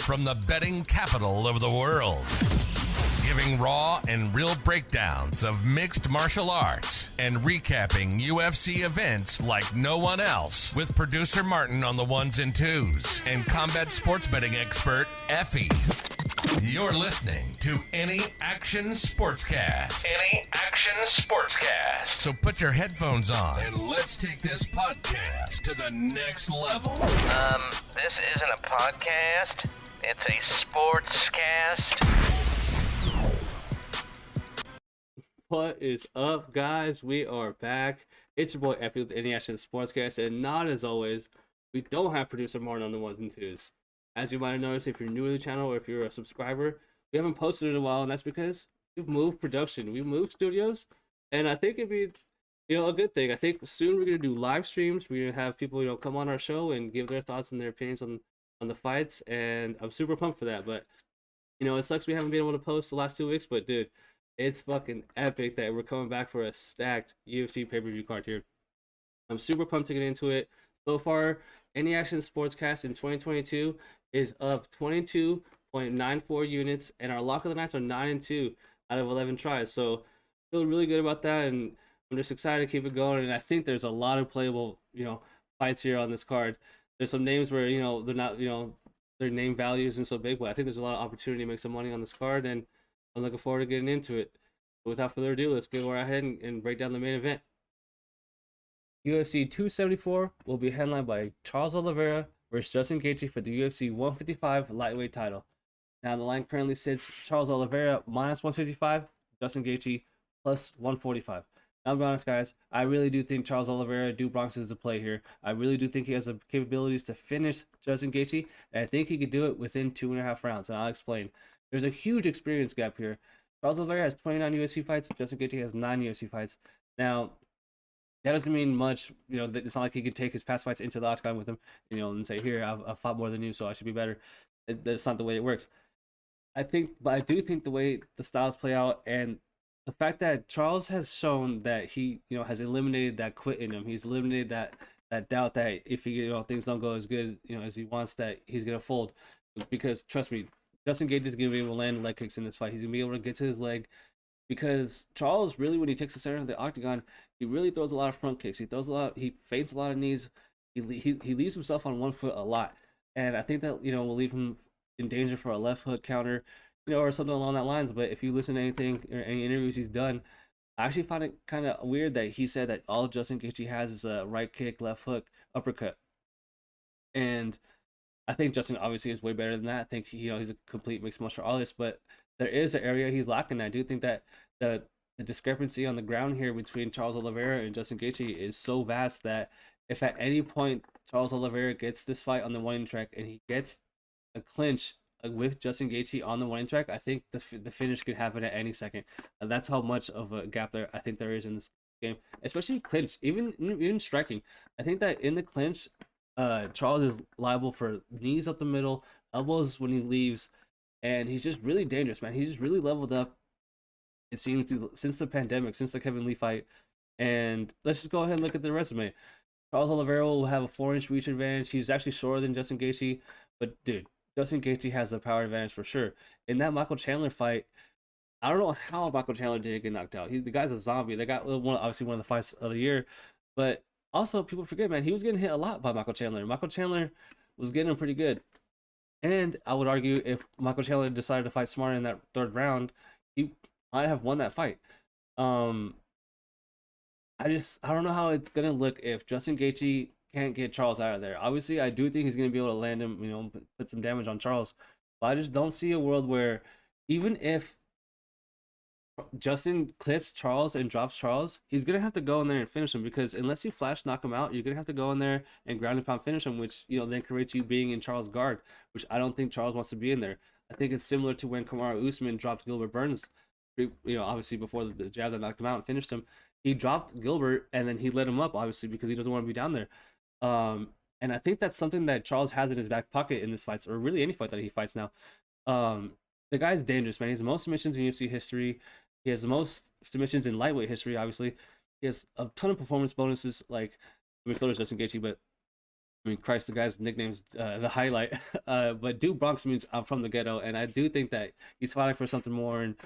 from the betting capital of the world, giving raw and real breakdowns of mixed martial arts and recapping UFC events like no one else, with producer Martin on the ones and twos and combat sports betting expert Effie. You're listening to Any Action Sportscast. Any Action Sportscast. So put your headphones on and let's take this podcast to the next level. This isn't a podcast. It's a sportscast. What is up, guys? We are back. It's your boy Effie with Any Action Sportscast, and not as always, we don't have producer Martin on the ones and twos. As you might have noticed, if you're new to the channel or if you're a subscriber, we haven't posted in a while, and that's because we've moved production, we've moved studios, and I think it'd be, a good thing. I think soon we're gonna do live streams. We're gonna have people, come on our show and give their thoughts and their opinions on the fights, and I'm super pumped for that. But it sucks we haven't been able to post the last 2 weeks, but dude, it's fucking epic that we're coming back for a stacked UFC pay-per-view card here. I'm super pumped to get into it. So far, Any Action Sportscast in 2022 is up 22.94 units, and our lock of the nights are 9-2 out of 11 tries. So feel really good about that, and I'm just excited to keep it going. And I think there's a lot of playable, fights here on this card. There's some names where they're not, their name value isn't so big, but I think there's a lot of opportunity to make some money on this card, and I'm looking forward to getting into it. But without further ado, let's go right ahead and break down the main event. UFC 274 will be headlined by Charles Oliveira versus Justin Gaethje for the UFC 155 lightweight title. Now the line currently sits Charles Oliveira minus 165, Justin Gaethje plus 145. Now, I'll be honest, guys, I really do think Charles Oliveira Bronx is the play here. I really do think he has the capabilities to finish Justin Gaethje, and I think he could do it within 2.5 rounds, and I'll explain. There's a huge experience gap here. Charles Oliveira has 29 UFC fights, Justin Gaethje has 9 UFC fights. Now, that doesn't mean much, it's not like he could take his past fights into the octagon with him, and say, here, I've fought more than you, so I should be better. That's not the way it works. But I do think the way the styles play out, and the fact that Charles has shown that he, has eliminated that quit in him. He's eliminated that doubt that if he, things don't go as good, as he wants, that he's gonna fold. Because trust me, Justin Gaethje is gonna be able to land leg kicks in this fight. He's gonna be able to get to his leg, because Charles really, when he takes the center of the octagon, he really throws a lot of front kicks. He fades a lot of knees. He leaves himself on one foot a lot, and I think that will leave him in danger for a left hook counter, or something along that lines. But if you listen to anything or any interviews he's done, I actually find it kind of weird that he said that all Justin Gaethje has is a right kick, left hook, uppercut. And I think Justin obviously is way better than that. I think he's a complete mixed martial artist, but there is an area he's lacking. I do think that the discrepancy on the ground here between Charles Oliveira and Justin Gaethje is so vast that if at any point Charles Oliveira gets this fight on the winning track and he gets a clinch with Justin Gaethje on the winning track, I think the finish could happen at any second. And that's how much of a gap I think there is in this game, especially clinch, even striking. I think that in the clinch, Charles is liable for knees up the middle, elbows when he leaves, and he's just really dangerous, man. He's just really leveled up, it seems, since the pandemic, since the Kevin Lee fight. And let's just go ahead and look at the resume. Charles Oliveira will have a 4-inch reach advantage. He's actually shorter than Justin Gaethje, but dude, Justin Gaethje has the power advantage for sure. In that Michael Chandler fight, I don't know how Michael Chandler didn't get knocked out. The guy's a zombie. They got obviously one of the fights of the year, but also people forget, man, he was getting hit a lot by Michael Chandler. Michael Chandler was getting him pretty good. And I would argue if Michael Chandler decided to fight smarter in that 3rd round, he might have won that fight. I don't know how it's gonna look if Justin Gaethje can't get Charles out of there. Obviously, I do think he's going to be able to land him, put some damage on Charles. But I just don't see a world where, even if Justin clips Charles and drops Charles, he's going to have to go in there and finish him, because unless you flash knock him out, you're going to have to go in there and ground and pound finish him, which, then creates you being in Charles' guard, which I don't think Charles wants to be in there. I think it's similar to when Kamaru Usman dropped Gilbert Burns, obviously before the jab that knocked him out and finished him. He dropped Gilbert, and then he let him up, obviously, because he doesn't want to be down there. And I think that's something that Charles has in his back pocket in this fight, or really any fight that he fights now. The guy's dangerous, man. He has the most submissions in UFC history. He has the most submissions in lightweight history, obviously. He has a ton of performance bonuses, like, so does Justin Gaethje, but I mean, Christ, the guy's nickname's the highlight. But Dude Bronx means I'm from the ghetto, and I do think that he's fighting for something more. And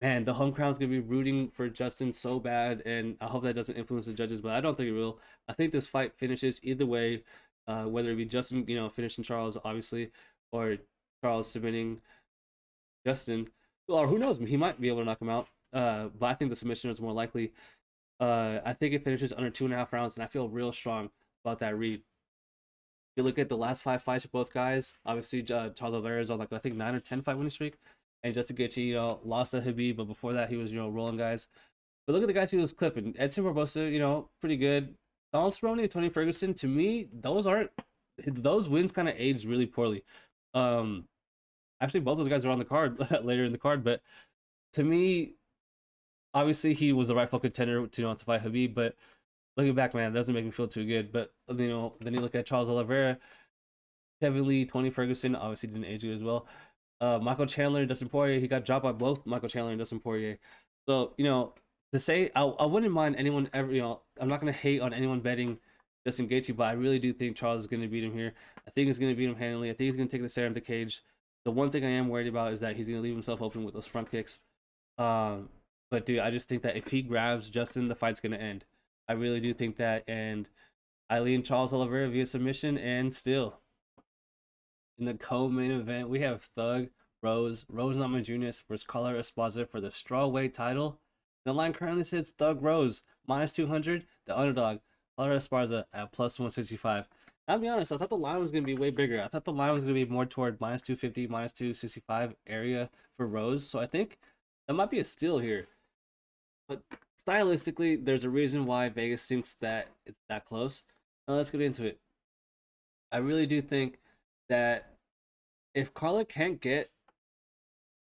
man, the home crowd's gonna be rooting for Justin so bad, and I hope that doesn't influence the judges, but I don't think it will. I think this fight finishes either way, whether it be Justin, finishing Charles, obviously, or Charles submitting Justin, or who knows, he might be able to knock him out. But I think the submission is more likely. I think it finishes under 2.5 rounds, and I feel real strong about that read. You look at the last 5 fights for both guys. Obviously, Charles Oliveira is on I think 9 or 10 fight winning streak, and Justin Gaethje, lost to Khabib, but before that he was rolling guys. But look at the guys he was clipping. Edson Barbosa, pretty good. Donald Cerrone and Tony Ferguson, to me, those wins kind of aged really poorly. Actually, both those guys are on the card later in the card, but to me, obviously he was the rightful contender to fight Khabib, but looking back, man, it doesn't make me feel too good. But then you look at Charles Oliveira, Kevin Lee, Tony Ferguson, obviously didn't age good as well. Michael Chandler, Dustin Poirier, he got dropped by both Michael Chandler and Dustin Poirier. So to say I wouldn't mind anyone ever. I'm not gonna hate on anyone betting Justin Gaethje, but I really do think Charles is gonna beat him here. I think he's gonna beat him handily. I think he's gonna take the center of the cage. The one thing I am worried about is that he's gonna leave himself open with those front kicks. But dude, I just think that if he grabs Justin, the fight's gonna end. I really do think that, and I lean Charles Oliveira via submission. And still, in the co-main event, we have Thug Rose NAMJUNAS versus Carla Esparza for the strawweight title. The line currently sits Thug Rose -200, the underdog Carla Esparza at +165. I'll be honest, I thought the line was gonna be way bigger. I thought the line was gonna be more toward -250, -265 area for Rose. So I think that might be a steal here. But stylistically, there's a reason why Vegas thinks that it's that close. Now let's get into it. I really do think that if Carla can't get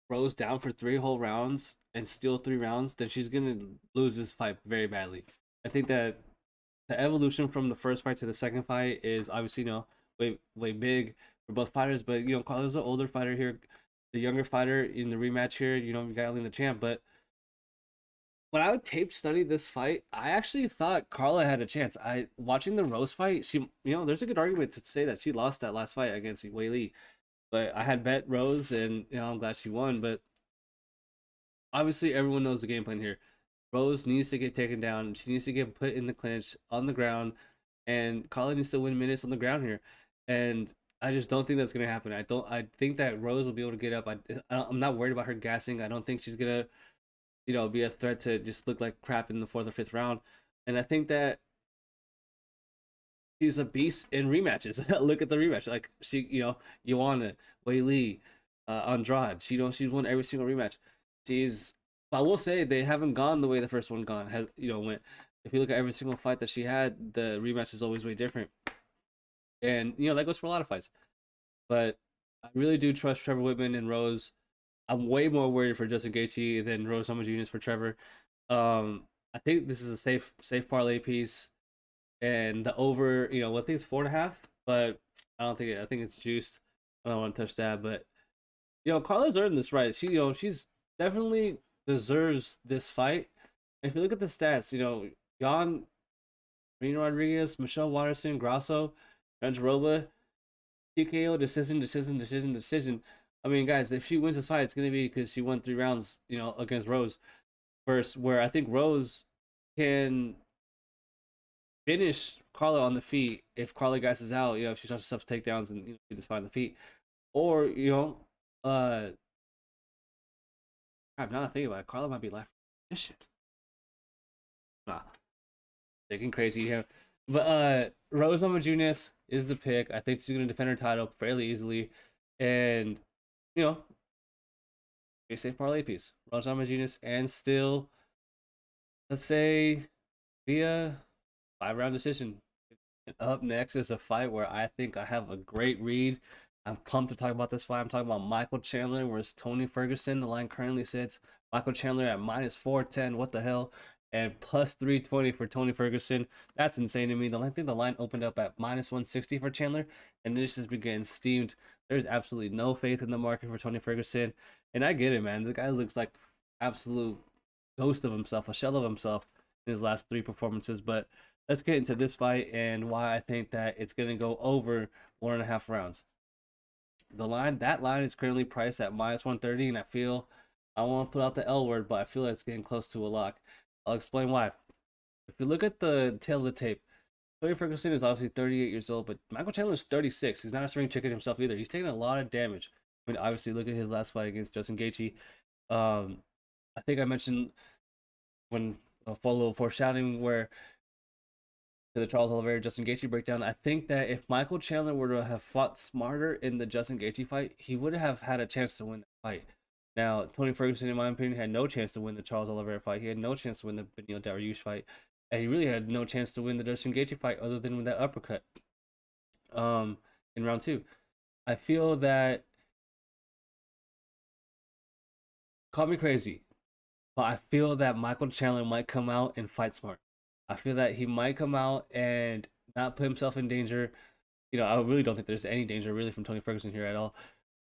Rose down for 3 whole rounds and steal 3 rounds, then she's gonna lose this fight very badly. I think that the evolution from the first fight to the second fight is obviously way big for both fighters. But Carla's the older fighter here, the younger fighter in the rematch here. You gotta lean the champ, but when I would tape study this fight, I actually thought Carla had a chance. Watching the Rose fight, she, there's a good argument to say that she lost that last fight against Wei Li, but I had bet Rose, and I'm glad she won. But obviously, everyone knows the game plan here. Rose needs to get taken down. She needs to get put in the clinch on the ground, and Carla needs to win minutes on the ground here. And I just don't think that's gonna happen. I think that Rose will be able to get up. I'm not worried about her gassing. I don't think she's gonna be a threat to just look like crap in the 4th or 5th round. And I think that she's a beast in rematches. Look at the rematch. Like Joanna, Wei Li, Andrade. She's won every single rematch. But I will say they haven't gone the way the first one went. If you look at every single fight that she had, the rematch is always way different. And that goes for a lot of fights. But I really do trust Trevor Whitman and Rose. I'm way more worried for Justin Gaethje than Rose NAMJUNAS for Trevor. I think this is a safe parlay piece, and the over, I think it's 4.5, but I think it's juiced. I don't want to touch that, but Carla's earned this right. She's definitely deserves this fight. If you look at the stats, Jan, Reno Rodriguez, Michelle Watterson, Grasso, Janjaroba, TKO, decision. I mean, guys, if she wins this fight, it's going to be because she won 3 rounds, against Rose. Versus where I think Rose can finish Carla on the feet if Carla gasses out, if she starts to stuff takedowns and get this fight on the feet. Or, I'm not thinking about it. Carla might be left. This shit. Nah. Thinking crazy here. But Rose NAMJUNAS is the pick. I think she's going to defend her title fairly easily. And a safe parlay piece. Rose NAMJUNAS, and still, let's say, via 5-round decision. And up next is a fight where I think I have a great read. I'm pumped to talk about this fight. I'm talking about Michael Chandler versus Tony Ferguson. The line currently sits Michael Chandler at -410. What the hell? And +320 for Tony Ferguson. That's insane to me. I think the line opened up at -160 for Chandler, and this has been getting steamed. There's absolutely no faith in the market for Tony Ferguson, and I get it, man. The guy looks like absolute ghost of himself, a shell of himself in his last 3 performances. But let's get into this fight and why I think that it's going to go over 1.5 rounds. That line is currently priced at -130, and I want to put out the L word, but I feel like it's getting close to a lock. I'll explain why. If you look at the tail of the tape, Tony Ferguson is obviously 38 years old, but Michael Chandler is 36. He's not a spring chicken himself either. He's taking a lot of damage. I mean, obviously, look at his last fight against Justin Gaethje. I think I mentioned when a little foreshadowing where to the Charles Oliveira Justin Gaethje breakdown. I think that if Michael Chandler were to have fought smarter in the Justin Gaethje fight, he would have had a chance to win the fight. Now, Tony Ferguson, in my opinion, had no chance to win the Charles Oliveira fight. He had no chance to win the Beneil Dariush fight, and he really had no chance to win the Justin Gaethje fight other than with that uppercut. In round 2, I feel that, call me crazy, but I feel that Michael Chandler might come out and fight smart. I feel that he might come out and not put himself in danger. You know, I really don't think there's any danger really from Tony Ferguson here at all.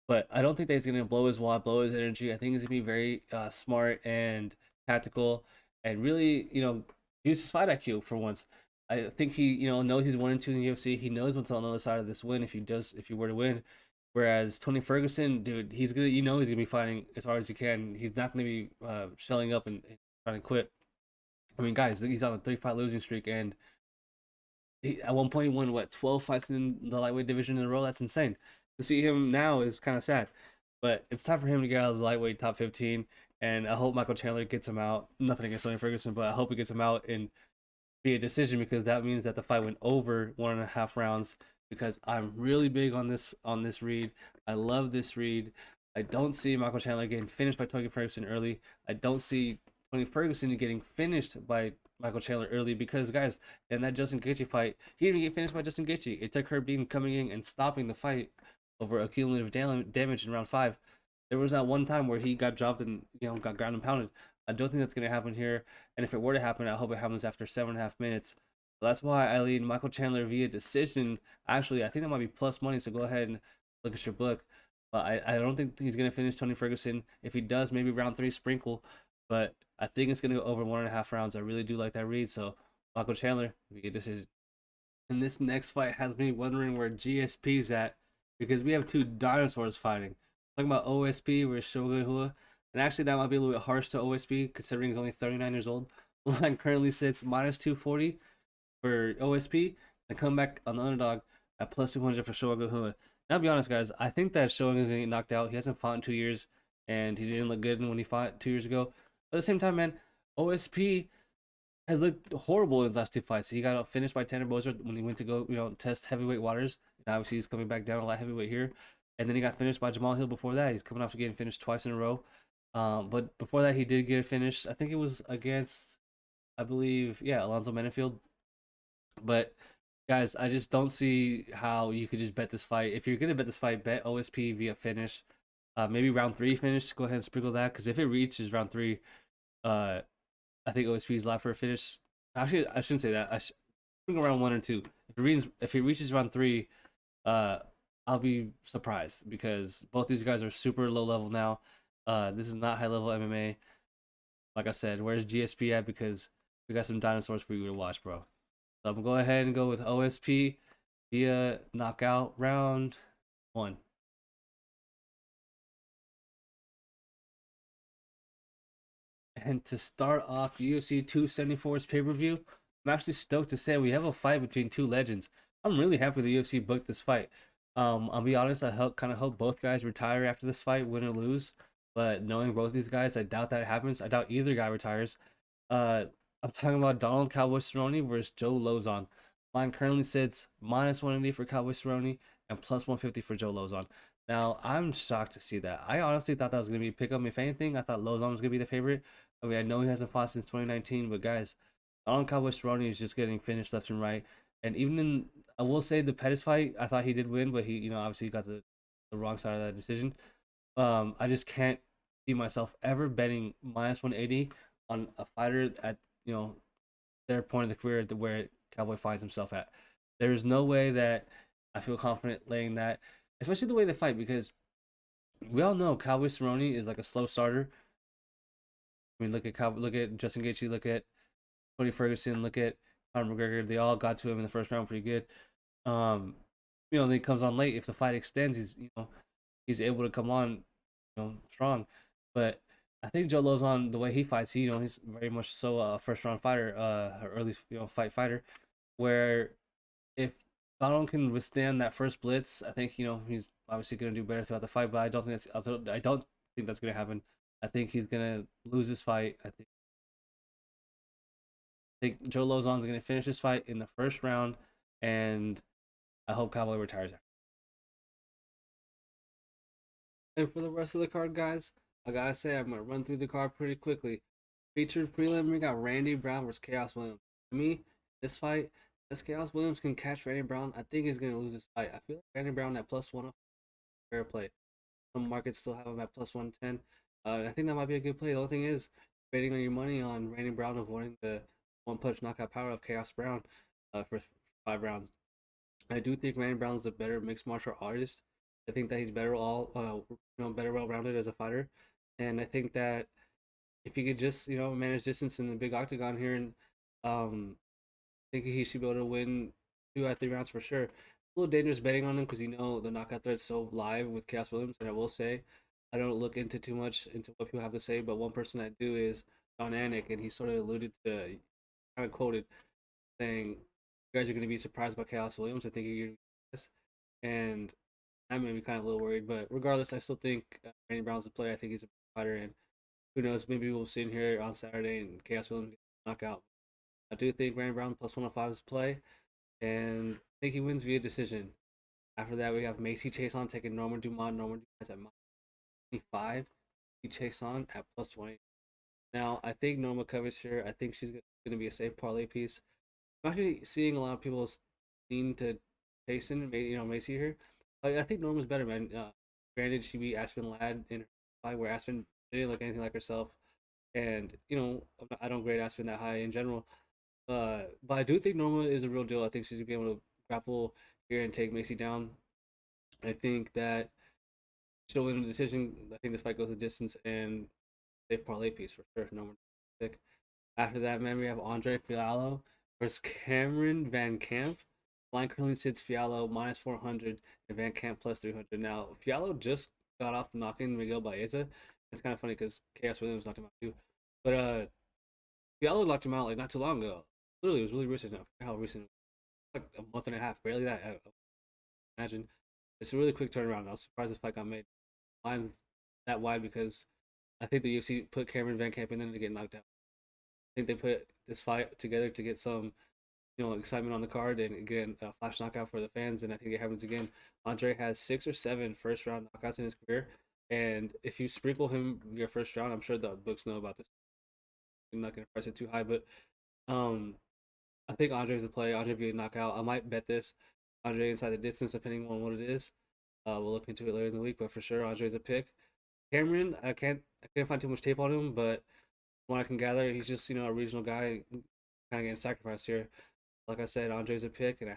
But I don't think that he's going to blow his wad, blow his energy. I think he's going to be very smart and tactical and really, use his fight IQ for once. I think he, knows he's 1-2 in the UFC. He knows what's on the other side of this win if he were to win. Whereas Tony Ferguson, dude, he's gonna be fighting as hard as he can. He's not gonna be shelling up and trying to quit. I mean, guys, he's on a 3-fight losing streak, and at one point he won 12 fights in the lightweight division in a row. That's insane. To see him now is kind of sad, but it's time for him to get out of the lightweight top 15. And I hope Michael Chandler gets him out. Nothing against Tony Ferguson, but I hope he gets him out and be a decision, because that means that the fight went over 1.5 rounds. Because I'm really big on this read. I love this read. I don't see Michael Chandler getting finished by Tony Ferguson early. I don't see Tony Ferguson getting finished by Michael Chandler early, because, guys, in that Justin Gaethje fight, he didn't get finished by Justin Gaethje. It took Herb coming in and stopping the fight over accumulative damage in round 5. There was that one time where he got dropped and got ground and pounded. I don't think that's going to happen here. And if it were to happen, I hope it happens after 7.5 minutes. So that's why I lead Michael Chandler via decision. Actually, I think that might be plus money, so go ahead and look at your book. But I don't think he's going to finish Tony Ferguson. If he does, maybe round 3 sprinkle. But I think it's going to go over 1.5 rounds. I really do like that read. So Michael Chandler via decision. And this next fight has me wondering where GSP's at, because we have 2 dinosaurs fighting. Talking about OSP versus Shogun Rua. And actually, that might be a little bit harsh to OSP, considering he's only 39 years old. The line currently sits -240 for OSP, and come back on the underdog at +200 for Shogun Rua. Now, I'll be honest, guys, I think that Shogun is going to get knocked out. He hasn't fought in 2 years, and he didn't look good when he fought 2 years ago. But at the same time, man, OSP has looked horrible in his last 2 fights. He got finished by Tanner Boser when he went to go, test heavyweight waters. And obviously, he's coming back down a light heavyweight here. And then he got finished by Jamal Hill before that. He's coming off getting finished twice in a row. But before that, he did get finished. I think it was against, I believe, Alonzo Menefield. But, guys, I just don't see how you could just bet this fight. If you're going to bet this fight, bet OSP via finish. Maybe round 3 finish. Go ahead and sprinkle that, because if it reaches round 3, I think OSP is live for a finish. Actually, I shouldn't say that. I sprinkle round 1 or 2. If it reaches round 3, I'll be surprised, because both these guys are super low level now. This is not high level MMA. Like I said, where's GSP at? Because we got some dinosaurs for you to watch, bro. So I'm going to go ahead and go with OSP via knockout round 1. And to start off UFC 274's pay-per-view, I'm actually stoked to say we have a fight between 2 legends. I'm really happy the UFC booked this fight. I'll be honest, I kind of hope both guys retire after this fight, win or lose. But knowing both these guys, I doubt that happens. I doubt either guy retires. I'm talking about Donald Cowboy Cerrone versus Joe Lauzon. Line currently sits -180 for Cowboy Cerrone and +150 for Joe Lauzon. Now, I'm shocked to see that. I honestly thought that was going to be a pick-up. If anything, I thought Lauzon was going to be the favorite. I mean, I know he hasn't fought since 2019, but guys, Donald Cowboy Cerrone is just getting finished left and right. And even in, I will say, the Pettis fight, I thought he did win, but he, obviously got the wrong side of that decision. I just can't see myself ever betting -180 on a fighter at, their point of the career to where Cowboy finds himself at. There's no way that I feel confident laying that, especially the way they fight, because we all know Cowboy Cerrone is like a slow starter. I mean, look at Justin Gaethje, look at Tony Ferguson, look at Conor McGregor, they all got to him in the first round pretty good. Then he comes on late. If the fight extends, he's able to come on, strong. But I think Joe Lozon, the way he fights, he's very much so a first round fighter, early fight fighter, where if Donald can withstand that first blitz, I think he's obviously gonna do better throughout the fight. But I don't think that's gonna happen. I think he's gonna lose this fight. I think Joe Lozon's gonna finish this fight in the first round, and I hope Cowboy retires. And for the rest of the card, guys, I gotta say I'm gonna run through the card pretty quickly. Featured prelim, we got Randy Brown versus Chaos Williams. To me, this fight, this Chaos Williams can catch Randy Brown, I think he's gonna lose this fight. I feel like Randy Brown at +1, fair play. Some markets still have him at +110. I think that might be a good play. The only thing is, betting on your money on Randy Brown avoiding the one-punch knockout power of Chaos Brown for 5 rounds. I do think Randy Brown's the better mixed martial artist. I think that he's better better well-rounded as a fighter, and I think that if he could just manage distance in the big octagon here, and I think he should be able to win 2 out of 3 rounds for sure. A little dangerous betting on him because the knockout threat's so live with Chaos Williams, and I will say I don't look into too much into what people have to say, but one person I do is John Anik, and he sort of alluded to, kind of quoted, saying, "You guys are going to be surprised by Chaos Williams. I think you're going to be this," and that made me kind of a little worried. But regardless, I still think Randy Brown's the play. I think he's a fighter, and who knows? Maybe we'll see him here on Saturday and Chaos Williams get knockout. I do think Randy Brown +105 is play, and I think he wins via decision. After that, we have MACY CHIASSON taking Norma DUMONT. Norma DUMONT at -25. CHIASSON at +20. Now, I think Norma covers here. I think she's going to be a safe parlay piece. I'm actually seeing a lot of people lean to Tyson, MACY here. I think Norma's better, man. Granted, she beat Aspen Ladd in her fight where Aspen didn't look anything like herself. And, I don't grade Aspen that high in general. But I do think Norma is a real deal. I think she's going to be able to grapple here and take MACY down. I think that she'll win the decision. I think this fight goes the distance and safe parlay piece for sure. Norma pick. After that, man, we have Andre Fiallo versus Cameron Van Camp. Line currently sits Fiallo -400 and Van Camp +300. Now, Fiallo just got off knocking Miguel Baeza. It's kind of funny because Chaos Williams knocked him out too. But Fiallo knocked him out like not too long ago. Literally, it was really recent now. How recent? Like a month and a half, barely that. I imagine. It's a really quick turnaround. I was surprised the fight got made. Line's that wide because I think the UFC put Cameron Van Camp in there to get knocked out. I think they put this fight together to get some excitement on the card and get a flash knockout for the fans, and I think it happens again. Andre has 6 or 7 first round knockouts in his career, and if you sprinkle him your first round, I'm sure the books know about this. I'm not going to price it too high, but I think Andre's the play. Andre be a knockout. I might bet this Andre inside the distance depending on what it is. We'll look into it later in the week, but for sure Andre's a pick. Cameron, I can't find too much tape on him, but from what I can gather, he's just a regional guy, kind of getting sacrificed here. Like I said, Andre's a pick, and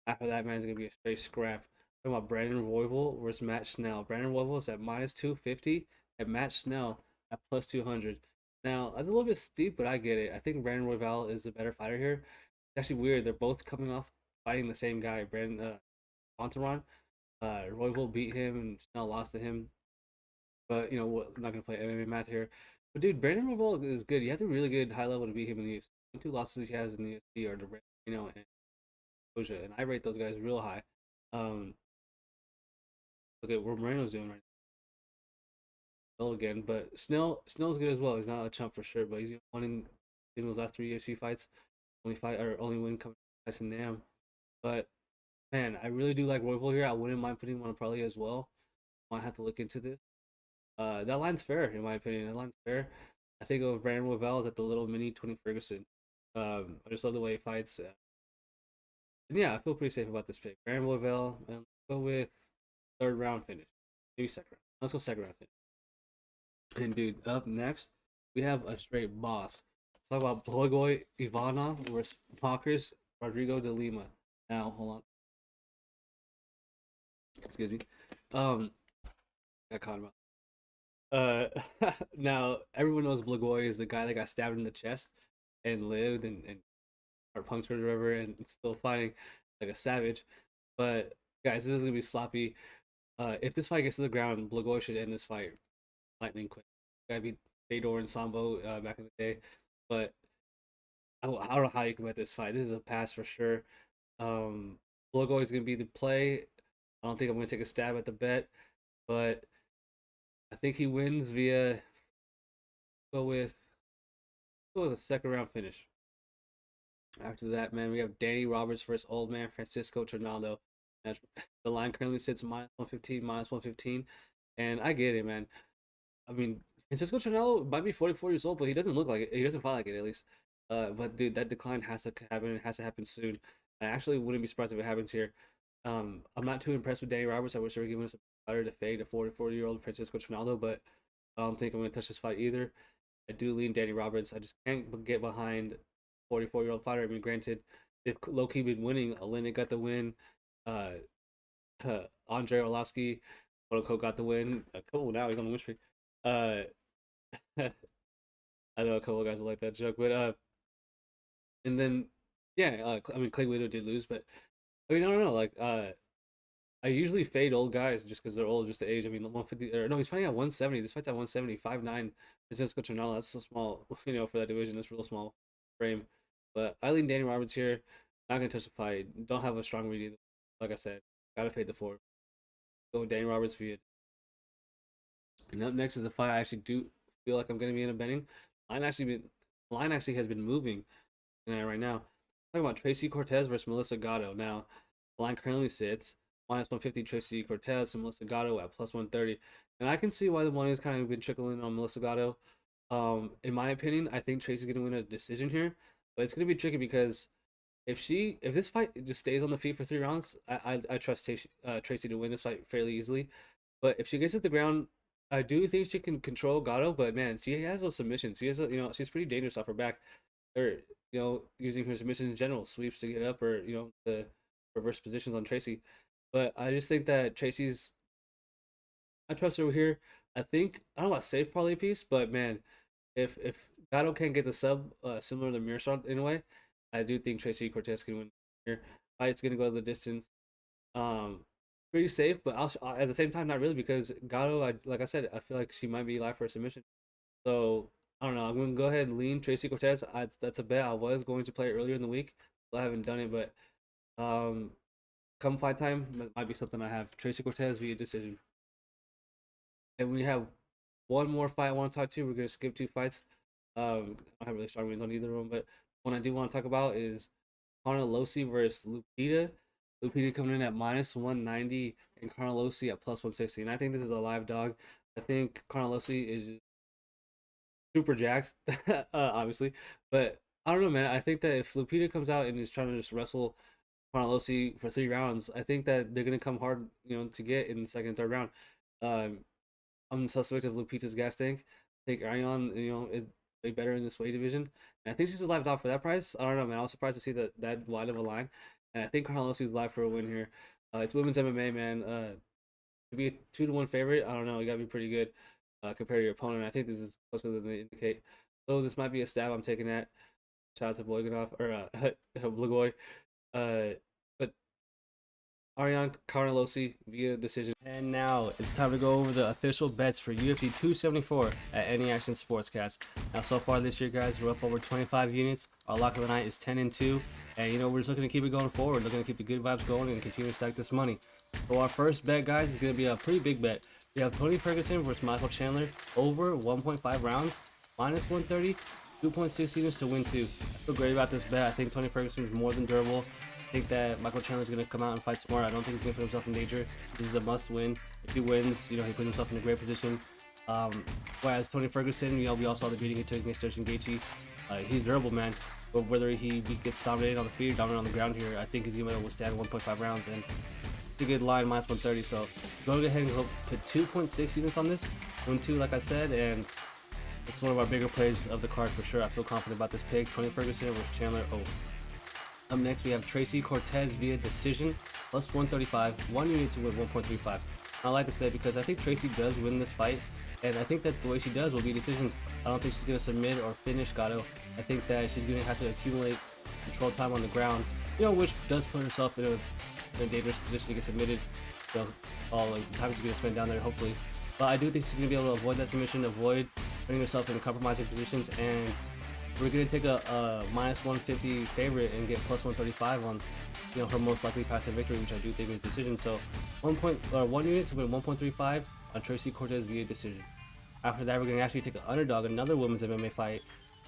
after that, man, it's gonna be a straight scrap. Talking about Brandon Royval versus Matt Schnell. Brandon Royval is at -250, and Matt Schnell at +200. Now that's a little bit steep, but I get it. I think Brandon Royval is the better fighter here. It's actually weird. They're both coming off fighting the same guy, Brandon Montaron. Royval beat him, and Schnell lost to him. But I'm not gonna play MMA math here. But dude, Brandon Royval is good. You have to be really good high level to beat him in the UFC. The 2 losses he has in the UFC are the and Oja, and I rate those guys real high. Look at what Moreno's doing right now. Again, but Snell's good as well. He's not a chump for sure, but he's won in those last 3 UFC fights. Only win coming from Tyson Nam. But man, I really do like Royval here. I wouldn't mind putting him on a parlay as well. Might have to look into this. That line's fair in my opinion. That line's fair. I think of Brandon Royval as at the little mini Tony Ferguson. I just love the way he fights. And yeah, I feel pretty safe about this pick. Brandon Royval, and go with 3rd round finish. Maybe 2nd round. Let's go 2nd round finish. And dude, up next, we have a straight boss. Talk about Blagoy Ivanov versus Marcus Rodrigo de Lima. Now, hold on. Excuse me. Got caught him up. Now everyone knows Blagoy is the guy that got stabbed in the chest and lived and or punctured or whatever, and still fighting like a savage. But guys, this is gonna be sloppy. If this fight gets to the ground, Blagoy should end this fight lightning quick. Gotta be Fedor and Sambo back in the day, but I don't know how you can bet this fight. This is a pass for sure. Blagoy is gonna be the play. I don't think I'm gonna take a stab at the bet, but I think he wins via go with a second round finish. After that, man, we have Danny Roberts versus old man Francisco Trinaldo. The line currently sits -115, and I get it, man. I mean, Francisco Trinaldo might be 44 years old, but he doesn't look like it. He doesn't fight like it, at least. But dude, that decline has to happen. It has to happen soon. I actually wouldn't be surprised if it happens here. I'm not too impressed with Danny Roberts. I wish they were giving us a better to fade a 44-year-old Francisco Trinaldo, but I don't think I'm going to touch this fight either. I do lean Danny Roberts. I just can't get behind 44-year-old fighter. I mean, granted, if low-key been winning, Olenek got the win. Andre Orlovsky, quote unquote, got the win. Cool, now he's on the win streak. I know a couple of guys will like that joke, but and then yeah, I mean, Clay Guido did lose, but I mean, I don't know, like I usually fade old guys just because they're old, just the age. I mean, 150 or no, he's fighting at 170. This fight's at 170, 5'9". Francisco Trinaldo, that's so small, you know, for that division. That's real small frame. But I lean Danny Roberts here. Not gonna touch the fight. Don't have a strong read either. Like I said, gotta fade the 4. Go with Danny Roberts via. And up next is the fight I actually do feel like I'm gonna be in a betting. Line actually has been moving right now. Talking about Tracy Cortez versus Melissa Gatto. Now, the line currently sits -150 Tracy Cortez and Melissa Gatto at +130. And I can see why the money has kind of been trickling on Melissa Gatto. In my opinion, I think Tracy's gonna win a decision here, but it's gonna be tricky because if this fight just stays on the feet for 3 rounds, I trust Tracy to win this fight fairly easily. But if she gets hit the ground, I do think she can control Gatto. But man, she has those submissions. She has, you know, she's pretty dangerous off her back, or you know, using her submissions in general, sweeps to get up, or you know, the reverse positions on Tracy. But I just think that I trust her over here. I think I don't know about safe parlay piece, but man, if Gatto can't get the sub similar to Mirsad in a way, I do think Tracy Cortez can win here. Fight's gonna go the distance. Pretty safe, but also at the same time not really, because Gatto, like I said, I feel like she might be live for a submission. So I don't know. I'm gonna go ahead and lean Tracy Cortez. That's a bet I was going to play earlier in the week. I haven't done it, but come fight time, that might be something I have. Tracy Cortez via decision. And we have one more fight I want to talk to. We're gonna skip 2 fights. I don't have really strong reasons on either of them, but one I do want to talk about is Carnelossi versus Lupita. Lupita coming in at -190 and Carnelossi at +160. And I think this is a live dog. I think Carnelossi is super jacked, obviously. But I don't know, man. I think that if Lupita comes out and is trying to just wrestle Carnelossi for 3 rounds, I think that they're going to come hard, you know, to get in the 2nd and 3rd round. I'm suspect of Lupita's gas tank. I think Ariane, you know, is way better in this weight division. And I think she's a live dog for that price. I don't know, man. I was surprised to see that wide of a line. And I think Carnelossi is live for a win here. It's women's MMA, man. To be a 2-1 favorite, I don't know. You got to be pretty good compared to your opponent. I think this is closer than they indicate. So this might be a stab I'm taking at. Shout out to Blagoy or Blagoy. But Ariane Carnelossi via decision. And now it's time to go over the official bets for UFC 274 at Any Action Sportscast. Now, so far this year, guys, we're up over 25 units. Our lock of the night is 10-2. And, you know, we're just looking to keep it going forward, looking to keep the good vibes going and continue to stack this money. So our first bet, guys, is going to be a pretty big bet. We have Tony Ferguson versus Michael Chandler over 1.5 rounds, -130, 2.6 units to win 2. I feel great about this bet. I think Tony Ferguson is more than durable. I think that Michael Chandler is going to come out and fight smart. I don't think he's going to put himself in danger. This is a must win. If he wins, you know, he puts himself in a great position. Whereas Tony Ferguson, you know, we all saw the beating he took against Gaethje. He's durable, man. But whether he gets dominated on the feet or dominated on the ground here, I think he's going to withstand 1.5 rounds. And it's a good line, -130. So go ahead and put 2.6 units on this. 1-2, like I said, and it's one of our bigger plays of the card for sure. I feel confident about this pick. Tony Ferguson versus Chandler. Up next, we have Tracy Cortez via decision, +135, 1 unit to win 1.35. I like this bet because I think Tracy does win this fight, and I think that the way she does will be decision. I don't think she's going to submit or finish Gatto. I think that she's going to have to accumulate control time on the ground, you know, which does put herself in a dangerous position to get submitted. So all the time she's going to spend down there, hopefully. But I do think she's going to be able to avoid that submission, avoid putting herself in compromising positions, and we're going to take a minus 150 favorite and get plus 135 on, you know, her most likely path to victory, which I do think is decision. So 1 unit to win 1.35 on TRACY CORTEZ via decision. After that, we're going to actually take an underdog, another women's MMA fight,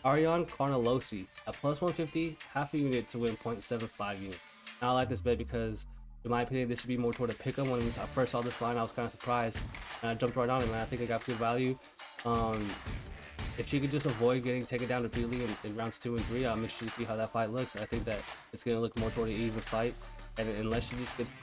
Ariane Carnelossi at plus 150, half a unit to win 0.75 units. Now I like this bet because, in my opinion, this should be more toward a pick'em. When I first saw this line, I was kind of surprised, and I jumped right on it, man. I think I got good value. If she could just avoid getting taken down repeatedly in rounds 2 and 3, I'm interested to see how that fight looks. I think that it's going to look more toward an even fight, and unless she just gets,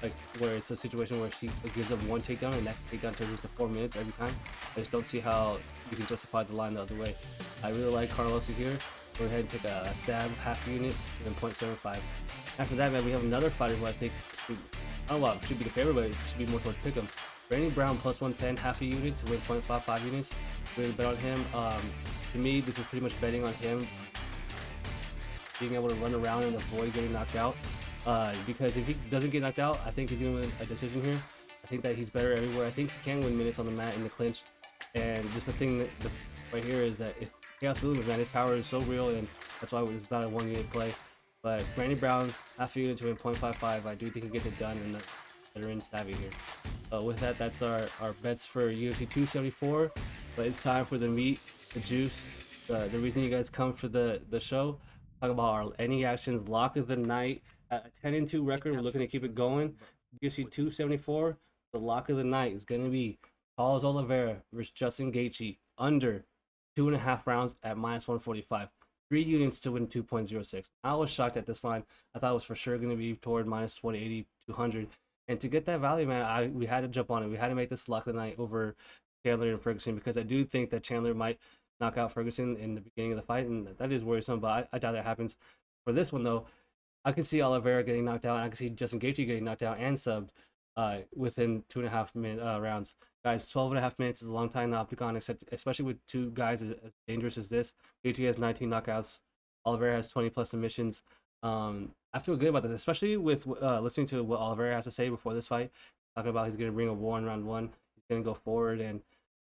like, where it's a situation where she gives up one takedown and that takedown turns into 4 minutes every time, I just don't see how you can justify the line the other way. I really like Carlossi here. Go ahead and take a stab, half unit, and then 0.75. After that, man, we have another fighter who I think should be the favorite, but it should be more towards pick'em. Brandon Brown plus 110, half a unit to win 0.55 units. Really bet on him. To me, this is pretty much betting on him being able to run around and avoid getting knocked out. Because if he doesn't get knocked out, I think he's going to win a decision here. I think that he's better everywhere. I think he can win minutes on the mat in the clinch. And just the thing right here is that if Chaos Williams, man, his power is so real, and that's why it's not a 1 unit play. But Brandon Brown, half a unit to win 0.55. I do think he gets it done, and that are in savvy here. With that, that's our bets for UFC 274. But it's time for the meat, the juice, the reason you guys come for the show. Talk about our any actions lock of the night. At a 10-2 record, we're looking to keep it going. UFC 274, the lock of the night is going to be Carlos Oliveira versus Justin Gaethje under 2.5 rounds at minus 145. 3 units to win 2.06. I was shocked at this line. I thought it was for sure going to be toward minus 180, 200. And to get that value, man, we had to jump on it. We had to make this lock of the night over Chandler and Ferguson, because I do think that Chandler might knock out Ferguson in the beginning of the fight, and that is worrisome, but I doubt that happens. For this one, though, I can see Oliveira getting knocked out, and I can see Justin Gaethje getting knocked out and subbed within 2.5 minute rounds. Guys, 12.5 minutes is a long time in the octagon, especially with two guys as dangerous as this. Gaethje has 19 knockouts. Oliveira has 20 plus submissions. I feel good about this, especially with listening to what Oliveira has to say before this fight, talking about he's going to bring a war in round 1. He's going to go forward, and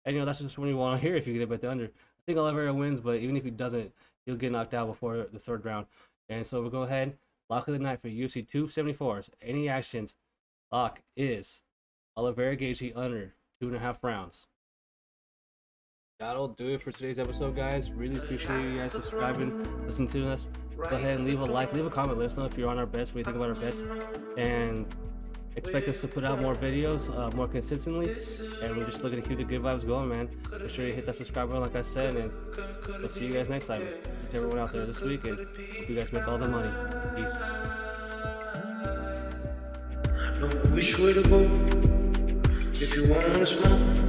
you know, that's just what you want to hear if you get a bet the under. I think Oliveira wins, but even if he doesn't, he'll get knocked out before the 3rd round. And so we'll go ahead, lock of the night for UFC 274's any actions. Lock is Oliveira Gaethje under 2.5 rounds. That'll do it for today's episode, guys. Really appreciate you guys subscribing, listening to us. Go ahead and leave a like, leave a comment. Let us know if you're on our bets, what you think about our bets, and expect us to put out more videos more consistently. And we're just looking to keep the good vibes going, man. Make sure you hit that subscribe button, like I said, and we'll see you guys next time. To everyone out there this week, and hope you guys make all the money. Peace. Which way to go if you want to smoke?